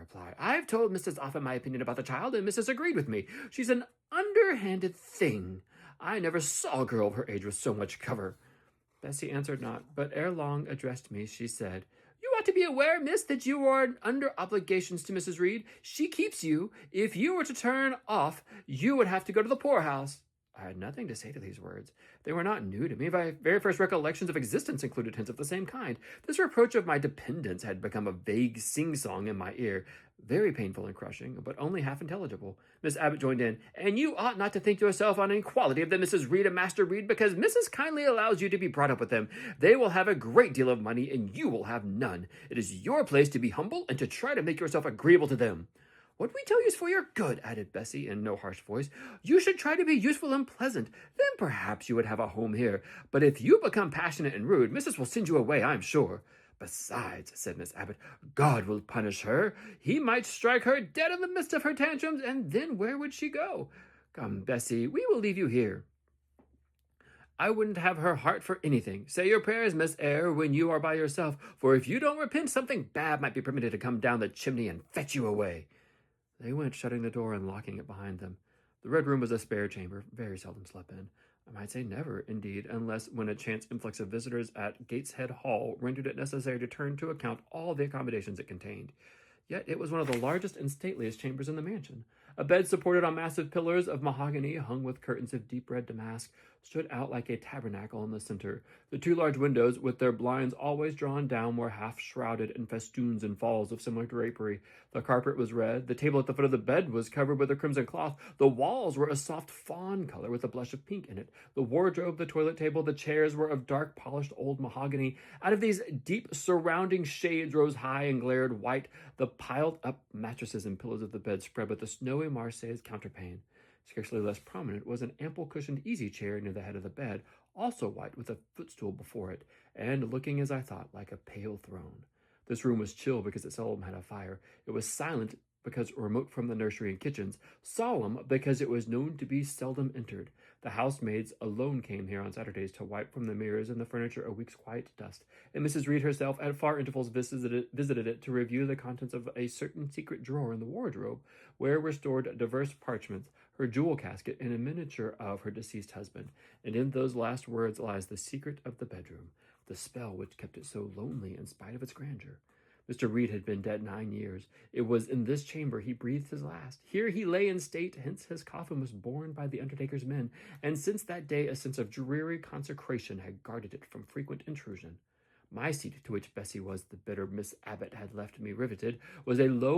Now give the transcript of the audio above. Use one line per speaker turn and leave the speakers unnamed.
reply. "I've told Mrs. Offutt my opinion about the child, and Mrs. agreed with me. She's an underhanded thing. I never saw a girl of her age with so much cover." Bessie answered not, but ere long addressed me. She said, "You ought to be aware, miss, that you are under obligations to Mrs. Reed. She keeps you. If you were to turn off, you would have to go to the poorhouse." I had nothing to say to these words. They were not new to me. My very first recollections of existence included hints of the same kind. This reproach of my dependence had become a vague sing-song in my ear, very painful and crushing, but only half intelligible. Miss Abbott joined in. "And you ought not to think yourself on an equality of the Mrs. Reed and Master Reed, because Mrs. kindly allows you to be brought up with them. They will have a great deal of money, and you will have none. It is your place to be humble and to try to make yourself agreeable to them." "What we tell you is for your good," added Bessie in no harsh voice. "You should try to be useful and pleasant. Then perhaps you would have a home here. But if you become passionate and rude, Mrs. will send you away, I'm sure." "Besides," said Miss Abbott, "God will punish her. He might strike her dead in the midst of her tantrums, and then where would she go? Come, Bessie, we will leave you here. I wouldn't have her heart for anything. Say your prayers, Miss Eyre, when you are by yourself, for if you don't repent, something bad might be permitted to come down the chimney and fetch you away." They went, shutting the door and locking it behind them. The Red Room was a spare chamber, very seldom slept in. I might say never, indeed, unless when a chance influx of visitors at Gateshead Hall rendered it necessary to turn to account all the accommodations it contained. Yet it was one of the largest and stateliest chambers in the mansion. A bed supported on massive pillars of mahogany, hung with curtains of deep red damask, stood out like a tabernacle in the center. The two large windows, with their blinds always drawn down, were half shrouded in festoons and falls of similar drapery. The carpet was red. The table at the foot of the bed was covered with a crimson cloth. The walls were a soft fawn color with a blush of pink in it. The wardrobe, the toilet table, the chairs were of dark polished old mahogany. Out of these deep surrounding shades rose high and glared white the piled-up mattresses and pillows of the bed, spread with a snowy Marseilles counterpane. Scarcely less prominent was an ample-cushioned easy-chair near the head of the bed, also white, with a footstool before it, and looking, as I thought, like a pale throne. This room was chill because it seldom had a fire. It was silent because remote from the nursery and kitchens, solemn because it was known to be seldom entered. The housemaids alone came here on Saturdays to wipe from the mirrors and the furniture a week's quiet dust, and Mrs. Reed herself at far intervals visited it to review the contents of a certain secret drawer in the wardrobe, where were stored diverse parchments, her jewel casket, and a miniature of her deceased husband. And in those last words lies the secret of the bedroom, the spell which kept it so lonely in spite of its grandeur. Mr. Reed had been dead 9 years. It was in this chamber he breathed his last. Here he lay in state, hence his coffin was borne by the undertaker's men, and since that day a sense of dreary consecration had guarded it from frequent intrusion. My seat, to which Bessie was the bitter Miss Abbott had left me riveted, was a low